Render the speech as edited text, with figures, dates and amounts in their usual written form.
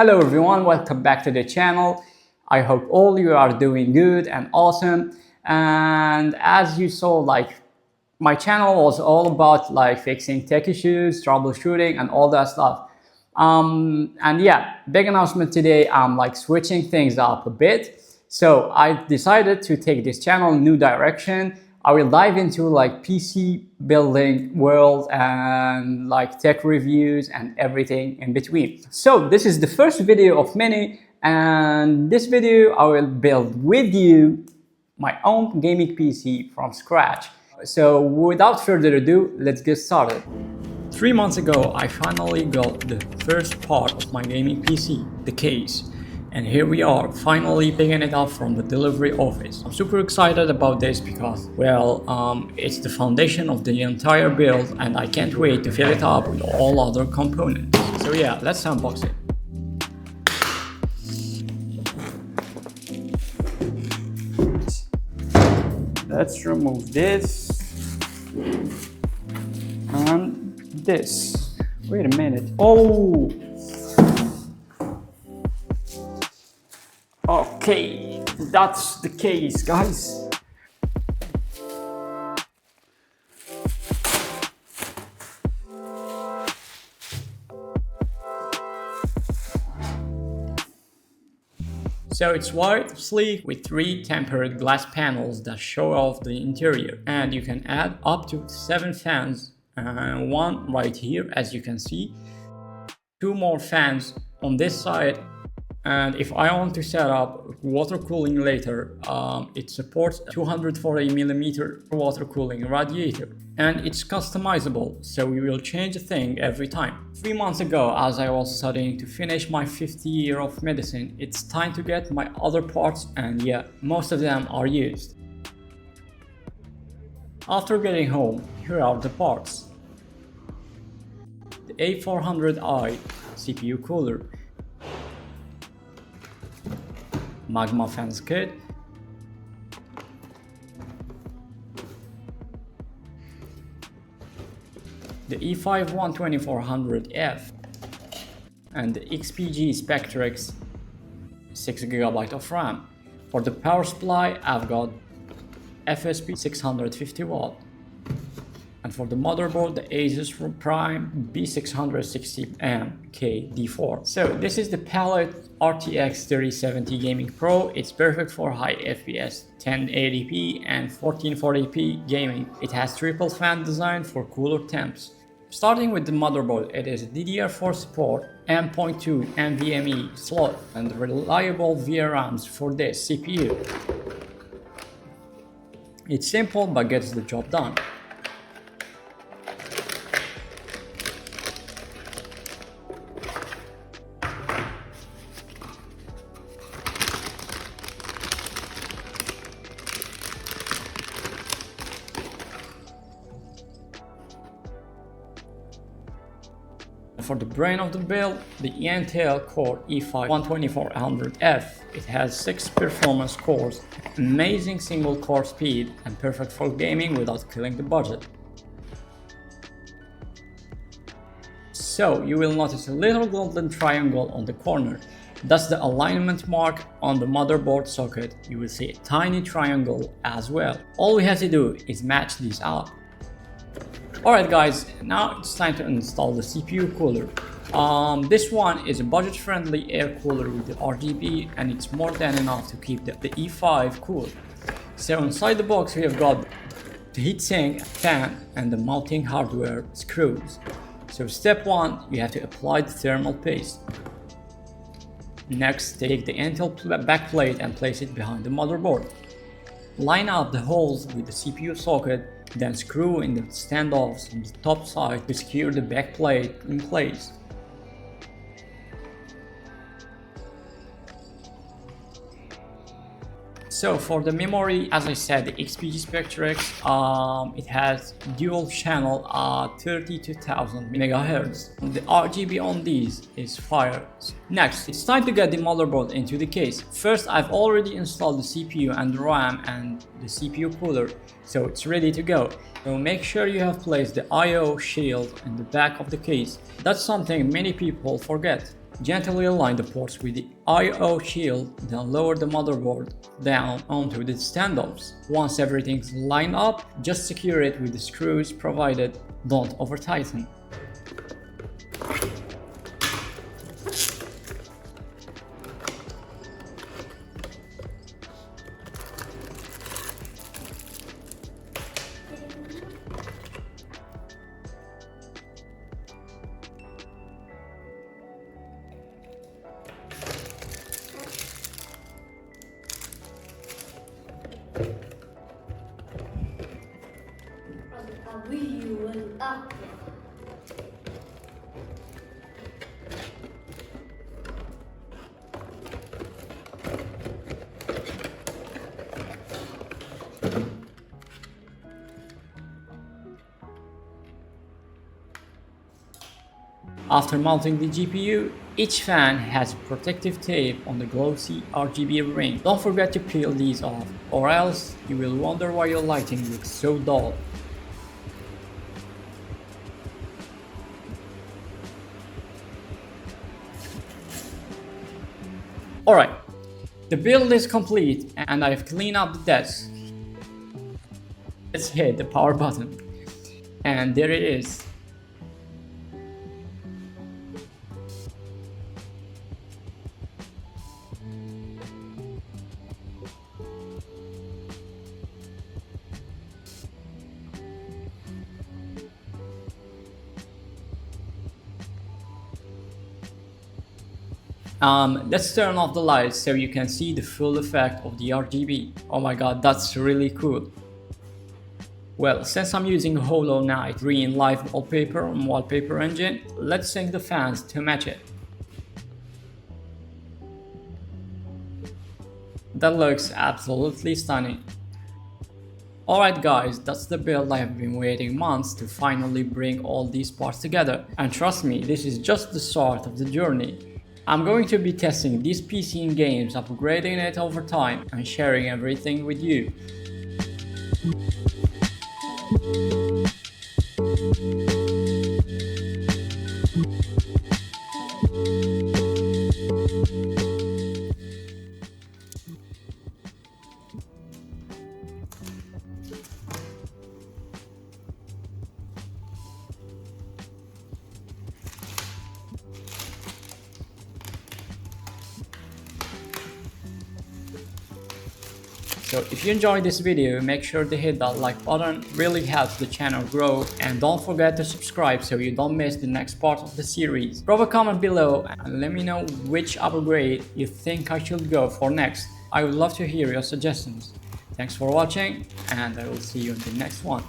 Hello everyone, welcome back to the channel. I hope all you are doing good and awesome. And as you saw, my channel was all about fixing tech issues, troubleshooting, and all that stuff. And yeah, big announcement today. I'm switching things up a bit. So I decided to take this channel new direction. I will dive into PC building world and tech reviews and everything in between. So this is the first video of many, and this video I will build with you my own gaming PC from scratch. So without further ado, let's get started. 3 months ago, I finally got the first part of my gaming PC, the case. And here we are, finally picking it up from the delivery office. I'm super excited about this because, it's the foundation of the entire build and I can't wait to fill it up with all other components. So yeah, let's unbox it. Let's remove this and this. Wait a minute. Oh! Okay, that's the case, guys. So it's white, sleek, with 3 tempered glass panels that show off the interior. And you can add up to 7 fans, one right here as you can see, 2 more fans on this side. And if I want to set up water cooling later, it supports 240mm water cooling radiator. And it's customizable, so we will change the thing every time. 3 months ago, as I was studying to finish my 5th year of medicine, it's time to get my other parts, and yeah, most of them are used. After getting home, here are the parts. The A400i CPU cooler, Magma fans kit, the E5 12400F, and the XPG Spectrex 6GB of RAM. For the power supply, I've got FSP 650W. And for the motherboard, the Asus Prime B660M KD4. So this is the Palit RTX 3070 Gaming Pro. It's perfect for high FPS 1080p and 1440p gaming. It has triple fan design for cooler temps. Starting with the motherboard, it is DDR4 support, M.2 NVMe slot, and reliable VRAMs for this CPU. It's simple but gets the job done. For the brain of the build, the Intel Core i5 12400F. It has 6 performance cores, amazing single core speed, and perfect for gaming without killing the budget. So you will notice a little golden triangle on the corner. That's the alignment mark on the motherboard socket. You will see a tiny triangle as well. All we have to do is match these up. Alright guys, now it's time to install the CPU cooler. This one is a budget-friendly air cooler with the RGB, and it's more than enough to keep the E5 cool. So inside the box we have got the heatsink, fan, and the mounting hardware screws. So step 1, you have to apply the thermal paste. Next, take the Intel backplate and place it behind the motherboard. Line up the holes with the CPU socket, then screw in the standoffs on the top side to secure the backplate in place. So for the memory, as I said, the XPG Spectrex, it has dual channel 32,000 MHz. The RGB on these is fire. Next, it's time to get the motherboard into the case. First, I've already installed the CPU and the RAM and the CPU cooler, so it's ready to go. So make sure you have placed the I/O shield in the back of the case. That's something many people forget. Gently align the ports with the I/O shield, then lower the motherboard down onto the standoffs. Once everything's lined up, just secure it with the screws provided. Don't over tighten. After mounting the GPU, each fan has protective tape on the glossy RGB ring. Don't forget to peel these off, or else you will wonder why your lighting looks so dull. Alright, the build is complete and I've cleaned up the desk. Let's hit the power button. And there it is. Let's turn off the lights so you can see the full effect of the RGB. Oh my god, that's really cool. Well, since I'm using Hollow Knight Green Live wallpaper on Wallpaper Engine, let's sync the fans to match it. That looks absolutely stunning. Alright guys, that's the build I have been waiting months to finally bring all these parts together. And trust me, this is just the start of the journey. I'm going to be testing this PC in games, upgrading it over time, and sharing everything with you. So if you enjoyed this video, make sure to hit that like button, really helps the channel grow, and don't forget to subscribe so you don't miss the next part of the series. Drop a comment below and let me know which upgrade you think I should go for next. I would love to hear your suggestions. Thanks for watching and I will see you in the next one.